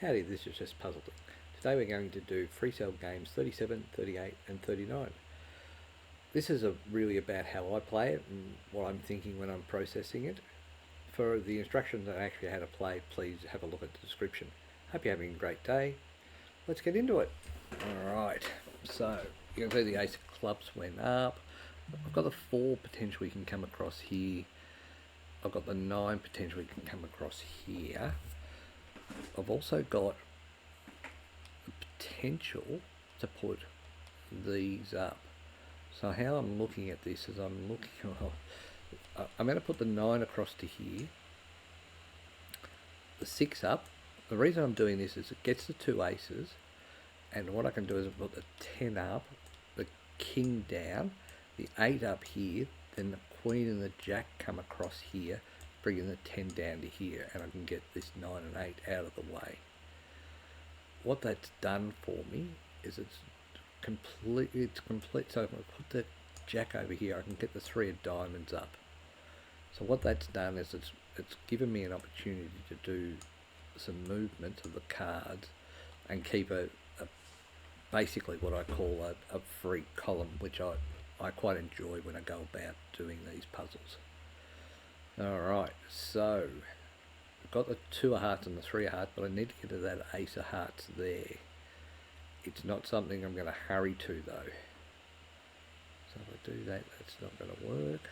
Howdy, this is just Puzzle. Today we're going to do Freecell Games 37, 38 and 39. This is really about how I play it and what I'm thinking when I'm processing it. For the instructions on actually how to play, please have a look at the description. Hope you're having a great day. Let's get into it. Alright, so you can see the ace of clubs went up. I've got the 4 potentially can come across here. I've got the 9 potentially can come across here. I've also got the potential to put these up. So how I'm looking at this is I'm going to put the 9 across to here, the 6 up. The reason I'm doing this is it gets the 2 aces, and what I can do is put the 10 up, the king down, the 8 up here, then the queen and the jack come across here, bringing the 10 down to here, and I can get this 9 and 8 out of the way. What that's done for me is it's complete. So if I put the jack over here, I can get the 3 of diamonds up. So what that's done is it's given me an opportunity to do some movement of the cards and keep a basically what I call a free column, which I quite enjoy when I go about doing these puzzles. Alright, so I've got the 2 of hearts and the 3 of hearts, but I need to get to that ace of hearts there. It's not something I'm going to hurry to though. So if I do that, that's not going to work.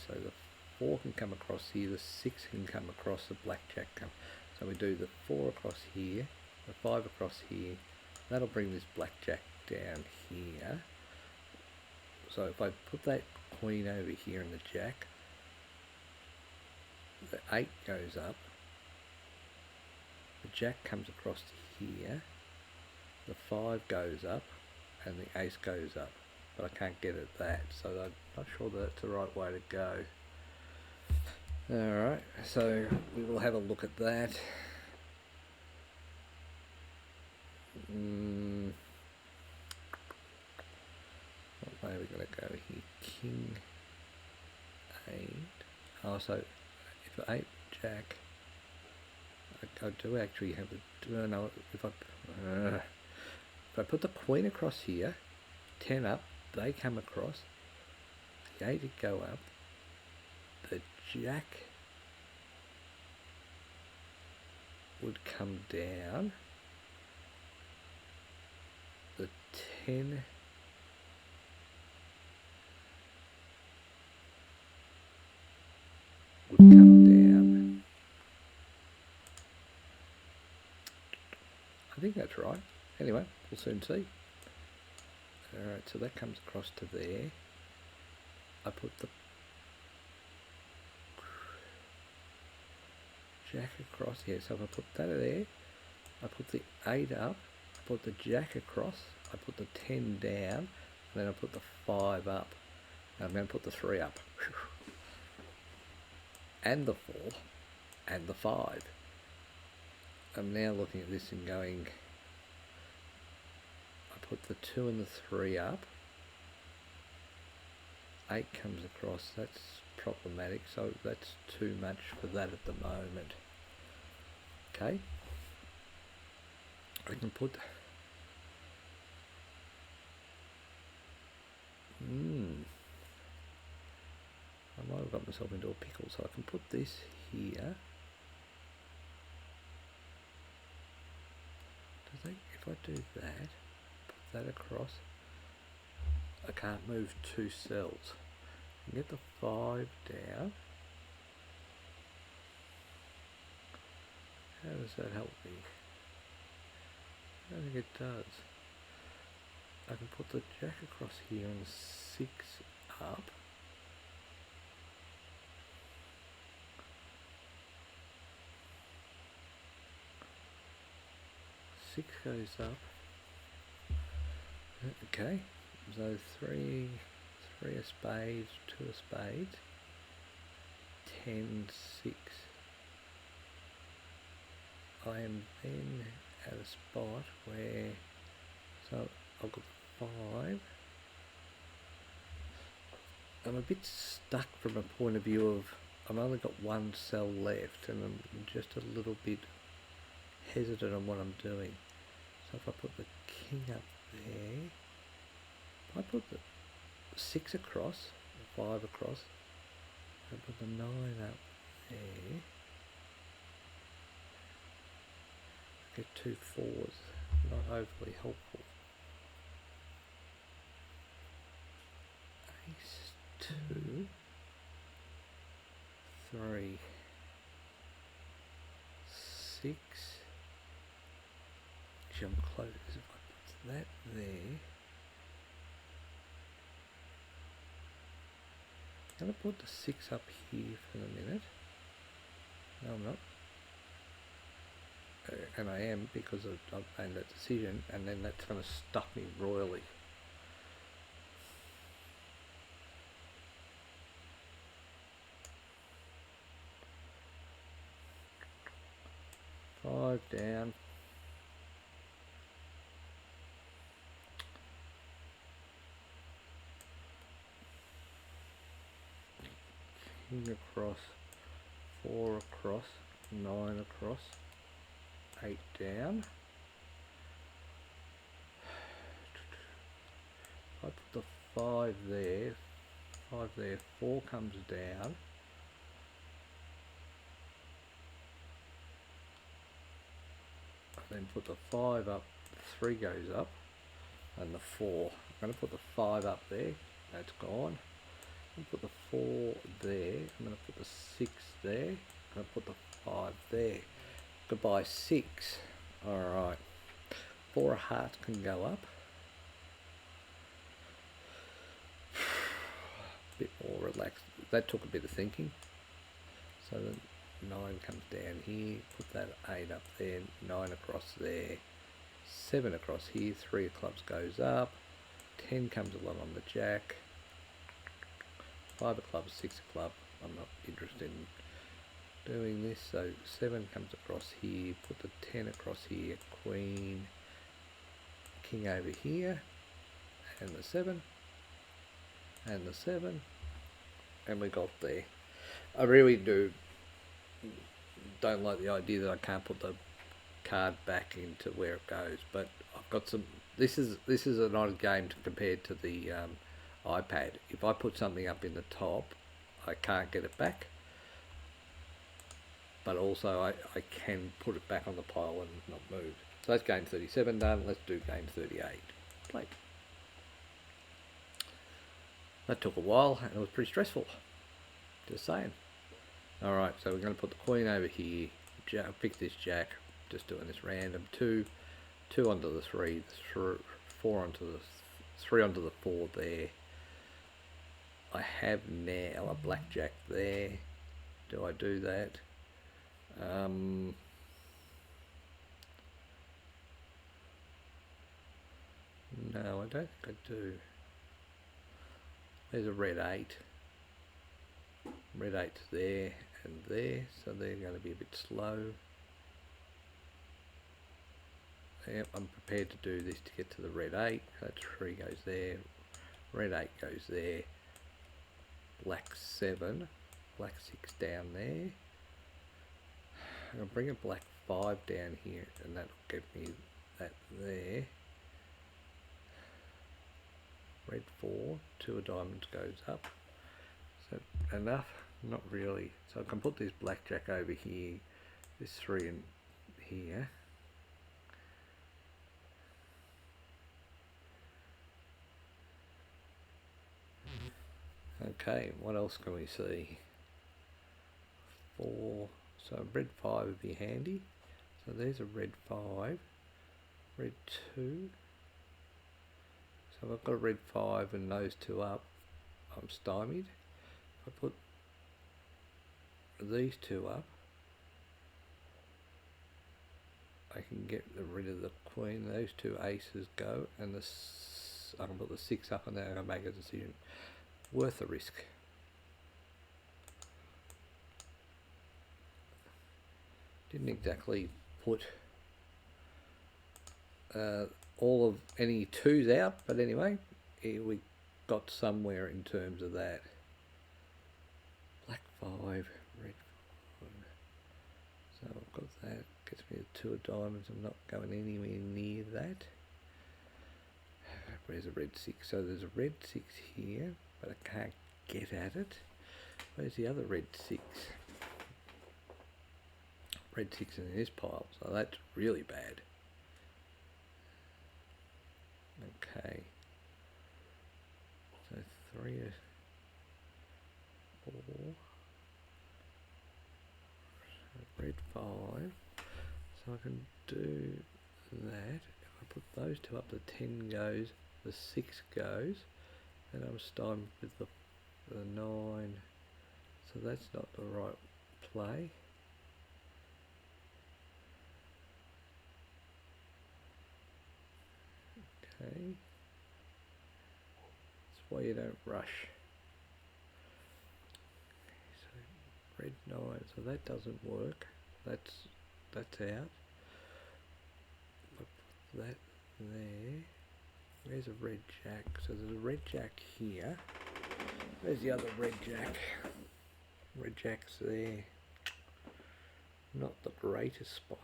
So the 4 can come across here, the 6 can come across, the blackjack come. So we do the 4 across here, the 5 across here. That'll bring this blackjack down here. So if I put that queen over here and the jack, the 8 goes up, the jack comes across to here, the 5 goes up, and the ace goes up, but I can't get at that, so I'm not sure that's the right way to go. Alright, so we will have a look at that. What way are we going to go here? King 8. Oh, so if 8 jack, I do actually have a. No, if I put the queen across here, 10 up, they come across. The 8 would go up. The jack would come down. The 10 would come down. I think that's right. Anyway, we'll soon see. Alright, so that comes across to there. I put the jack across here. So if I put that there, I put the 8 up, I put the jack across, I put the 10 down, and then I put the 5 up. And I'm going to put the 3 up. And the 4, and the 5. I'm now looking at this and going, I put the 2 and the 3 up, 8 comes across, that's problematic, so that's too much for that at the moment. Okay, I can put I might have got myself into a pickle, so I can put this here. If I do that, put that across, I can't move 2 cells. I can get the 5 down. How does that help me? I don't think it does. I can put the jack across here and 6 up. Six goes up. Okay, so 3 of spades, 2 of spades, 10, 6. I am then at a spot where, so I've got 5. I'm a bit stuck from a point of view I've only got one cell left, and I'm just a little bit hesitant on what I'm doing. So if I put the king up there, if I put the 6 across, 5 across, and put the 9 up there, get 2 4s, not overly helpful. Ace 2, 3, 6. Actually, I'm close. If I put that there, I'm going to put the 6 up here for the minute. No, I'm not. And I am, because I've made that decision, and then that's going to stuff me royally. Five down. King across, 4 across, 9 across, 8 down. I put the 5 there, 4 comes down. Then put the 5 up, 3 goes up, and the 4. I'm going to put the 5 up there, that's gone. I'm going to put the 4 there, I'm going to put the 6 there, I'm going to put the 5 there. Goodbye 6. Alright, 4 hearts can go up. A bit more relaxed. That took a bit of thinking. So then 9 comes down here, put that 8 up there, 9 across there, 7 across here, 3 of clubs goes up, 10 comes along on the jack, 5 of clubs, 6 of club. I'm not interested in doing this, so 7 comes across here, put the 10 across here, queen, king over here, and the 7, and the 7, and we got there. I really don't like the idea that I can't put the card back into where it goes, but I've got some. This is an odd game compared to the iPad. If I put something up in the top, I can't get it back, but also I can put it back on the pile and not move. So that's game 37 done. Let's do game 38. Play. That took a while and it was pretty stressful. Just saying. Alright, so we're going to put the queen over here, pick this jack, just doing this random, 2 onto the 3, 4 onto the 3 onto the 4 there. I have now a blackjack there. Do I do that? No, I don't think I do. There's a red 8. Red 8's there and there, so they're going to be a bit slow. Yep, I'm prepared to do this to get to the red 8. That 3 goes there, red 8 goes there, black 7, black 6 down there. I'll bring a black 5 down here, and that'll give me that there. Red 4, 2 of diamonds goes up. So enough? Not really. So I can put this blackjack over here, this 3 in here. Okay, what else can we see? 4, so red 5 would be handy. So there's a red 5, red 2. So if I've got a red 5 and those 2 up, I'm stymied. If I put these 2 up, I can get rid of the queen. Those 2 aces go, and I can put the 6 up, and then I can make a decision. Worth the risk. Didn't exactly put all of any 2s out, but anyway, we got somewhere in terms of that. Black 5, two of diamonds. I'm not going anywhere near that. Where's a red 6? So there's a red 6 here, but I can't get at it. Where's the other red 6? Red 6 in this pile, so that's really bad. Okay. So 3 of 4. So red 5. So I can do that. If I put those two up, the 10 goes, the 6 goes, and I'm stymied with the 9. So that's not the right play. Okay. That's why you don't rush. So red 9, so that doesn't work. That's out. I'll put that there. There's a red jack. So there's a red jack here. Where's the other red jack? Red jack's there. Not the greatest spot.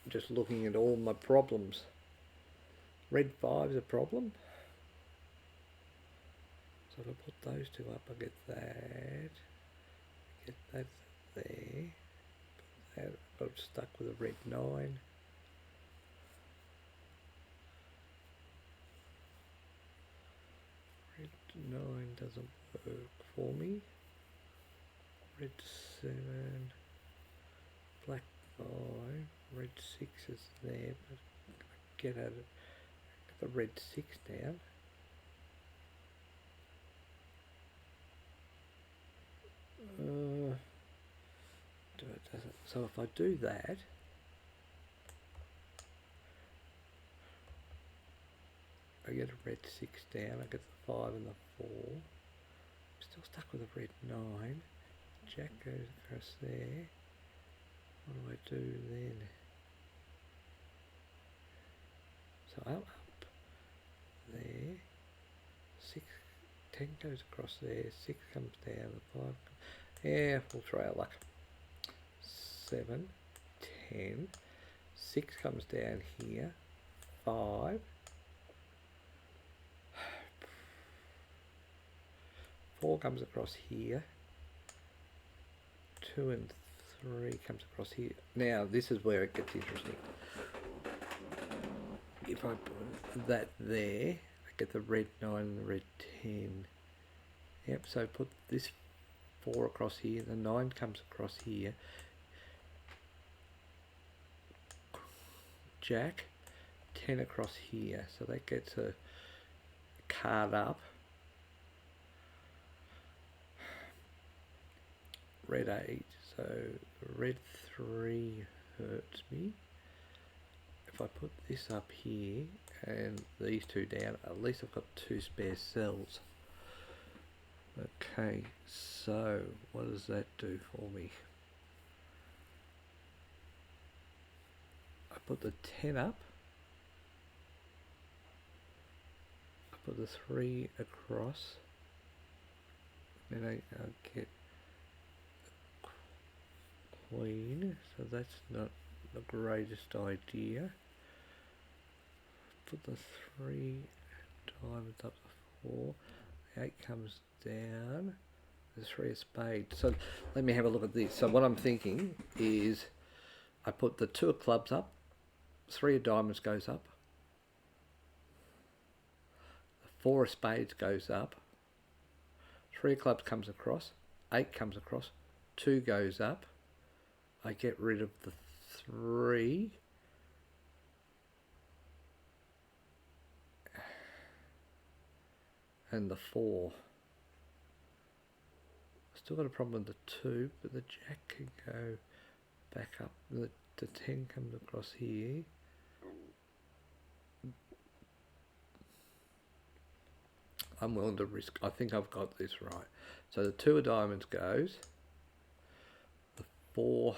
Just looking at all my problems. Red 5's a problem. So if I put those two up, I get that. Get that there. Put that. I got stuck with a red 9. Red 9 doesn't work for me. Red 7. Black 5. Red 6 is there, but I get at it. Get the red 6 down. So if I do that, I get a red 6 down, I get the 5 and the 4. I'm still stuck with a red 9. Jack goes across there. What do I do then? So I'm up there. 6, 10 goes across there. 6 comes down. The 5 comes. Yeah, we'll try our luck. 7, 10. 6 comes down here. 5. 4 comes across here. 2 and 3 comes across here. Now this is where it gets interesting. If I put that there, I get the red 9 and the red 10. Yep, so put this 4 across here, the 9 comes across here. Jack, 10 across here, so that gets a card up. Red 8, so red 3 hurts me. If I put this up here and these two down, at least I've got 2 spare cells. Okay, so what does that do for me? I put the 10 up. I put the 3 across. Then I get queen, so that's not the greatest idea. Put the 3 diamonds up to 4. The 8 comes down. The 3 of spades. So let me have a look at this. So what I'm thinking is I put the 2 of clubs up. 3 of diamonds goes up. The 4 of spades goes up. 3 of clubs comes across. 8 comes across. 2 goes up. I get rid of the 3. And the 4. Still got a problem with the 2, but the jack can go back up. The 10 comes across here. I'm willing to risk. I think I've got this right. So the 2 of diamonds goes. The 4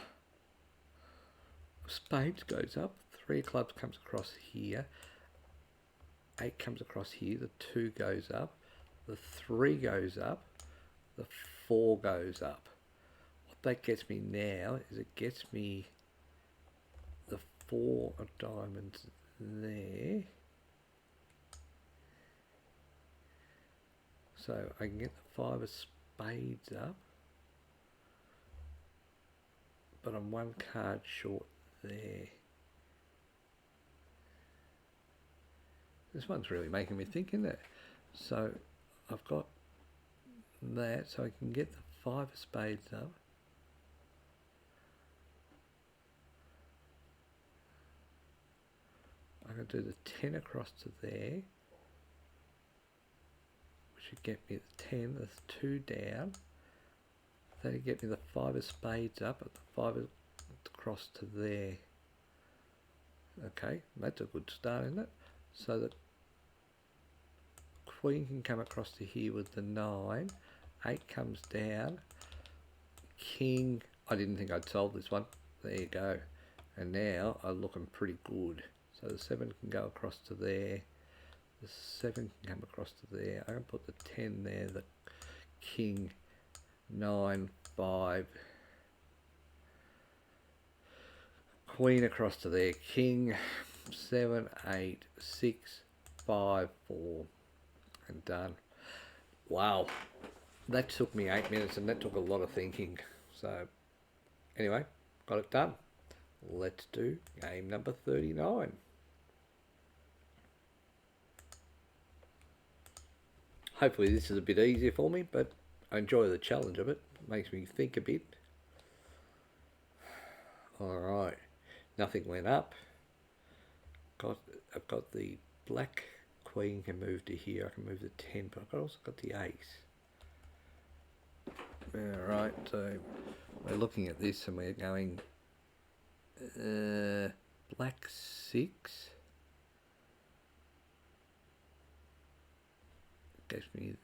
of spades goes up. 3 of clubs comes across here. 8 comes across here. The 2 goes up. The 3 goes up. The 4 goes up. that gets me now is it gets me the 4 of diamonds there. So I can get the 5 of spades up, but I'm 1 card short there. This one's really making me think, isn't it? So I've got that, so I can get the 5 of spades up. I can do the 10 across to there, which would get me the 10, that's 2 down. That'll get me the 5 of spades up at the 5 of across to there. Okay, that's a good start, isn't it? So the queen can come across to here with the 9. 8 comes down. King, I didn't think I'd solve this one. There you go. And now I'm looking pretty good. So the 7 can go across to there. The 7 can come across to there. I can put the 10 there. The king, 9, 5. Queen across to there. King, 7, 8, 6, 5, 4. And done. Wow. That took me 8 minutes and that took a lot of thinking. So anyway, got it done. Let's do game number 39. Hopefully this is a bit easier for me, but I enjoy the challenge of it. Makes me think a bit. Alright, nothing went up. I've got the black queen can move to here. I can move the 10, but I've also got the ace. Alright, so we're looking at this and we're going black 6. Gives me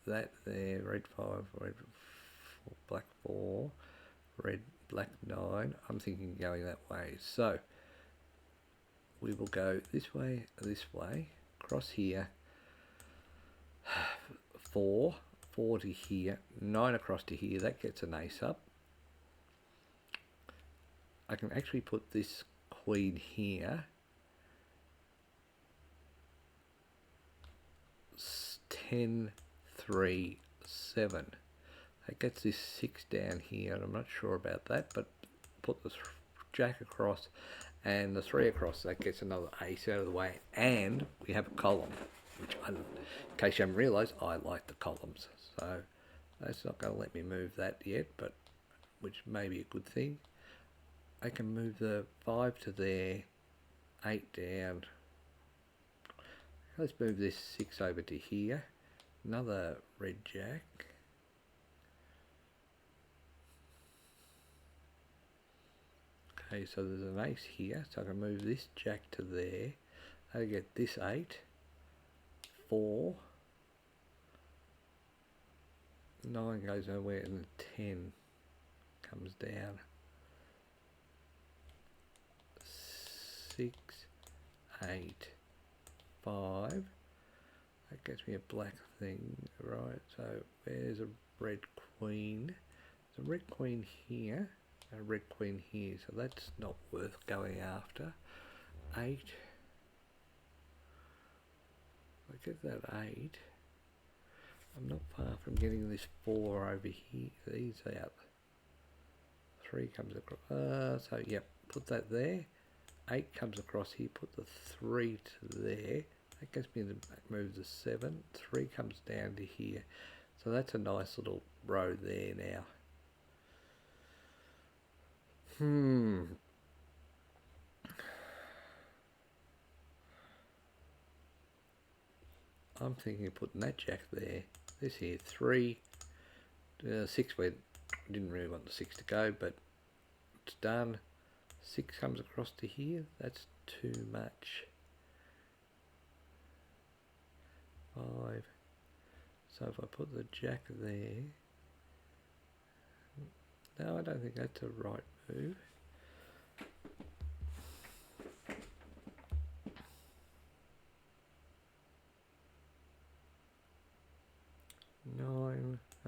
that there, red 5, red 4, black 4, red, black 9. I'm thinking going that way. So we will go this way, across here, 4 to here, 9 across to here. That gets an ace up. I can actually put this queen here. 10, 3, 7. That gets this 6 down here, and I'm not sure about that, but put the jack across and the 3 across. That gets another ace out of the way, and we have a column, which in case you haven't realised, I like the columns. So that's not going to let me move that yet, but which may be a good thing. I can move the 5 to there, 8 down. Let's move this 6 over to here. Another red jack. Okay, so there's an ace here, so I can move this jack to there. I get this 8, 4, 9 goes nowhere, and the 10 comes down. 6, 8, 5. That gets me a black thing, right? So there's a red queen. There's a red queen here, and a red queen here. So that's not worth going after. 8. I get that 8. I'm not far from getting this 4 over here. These out. 3 comes across. So yep, put that there. 8 comes across here. Put the 3 to there. That gets me to move the 7. 3 comes down to here. So that's a nice little row there now. I'm thinking of putting that jack there. This here, 3. 6 went. Didn't really want the 6 to go, but it's done. 6 comes across to here. That's too much. 5. So if I put the jack there, no, I don't think that's a right move.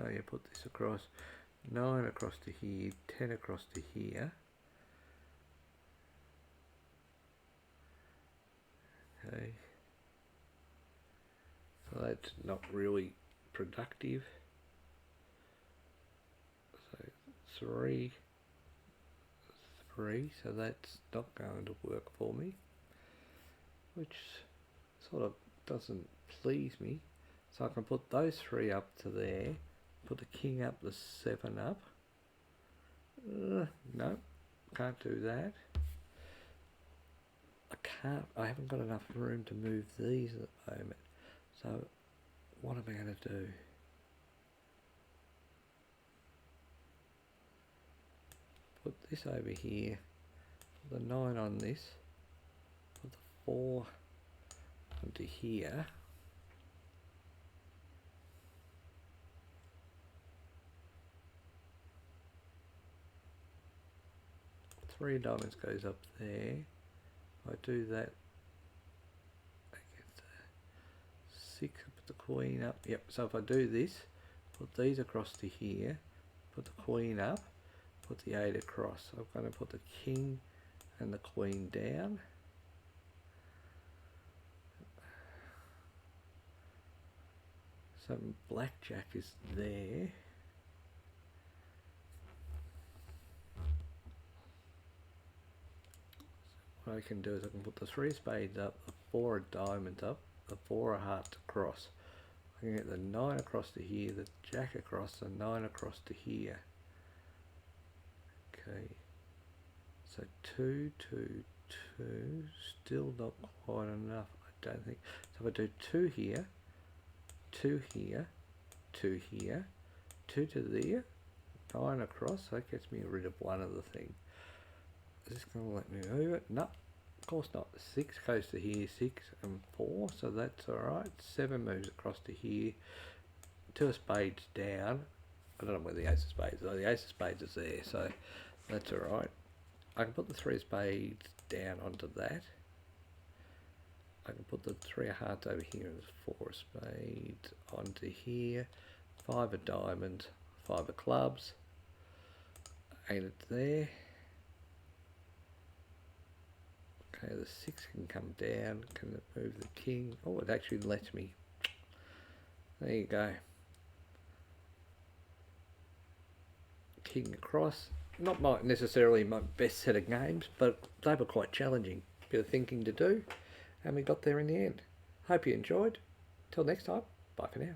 Oh, you put this across. 9 across to here, 10 across to here. Okay. So that's not really productive. So 3, 3, so that's not going to work for me, which sort of doesn't please me. So I can put those 3 up to there, put the king up, the 7 up. No, can't do that. I haven't got enough room to move these at the moment. So what am I going to do? Put this over here, put the 9 on this, put the 4 onto here. Three diamonds goes up there. If I do that, I get the 6, put the queen up. Yep, so if I do this, put these across to here, put the queen up, put the 8 across. I'm going to put the king and the queen down. So blackjack is there. What I can do is I can put the 3 spades up, the 4 of diamonds up, the 4 of hearts across. I can get the 9 across to here, the jack across, the 9 across to here. Okay, so 2, 2, 2, still not quite enough, I don't think. So if I do 2 here, 2 here, 2 here, 2 to there, 9 across, so that gets me rid of one of the thing. Is this going to let me move it? No, of course not. 6 goes to here, 6 and 4, so that's alright. 7 moves across to here. 2 of spades down. I don't know where the ace of spades is. The ace of spades is there, so that's alright. I can put the 3 of spades down onto that. I can put the 3 of hearts over here and 4 of spades onto here. 5 of diamonds, 5 of clubs. 8 of there. Okay, the 6 can come down. Can it move the king? Oh, it actually lets me. There you go. King across. Not necessarily my best set of games, but they were quite challenging. Bit of thinking to do, and we got there in the end. Hope you enjoyed. Till next time, bye for now.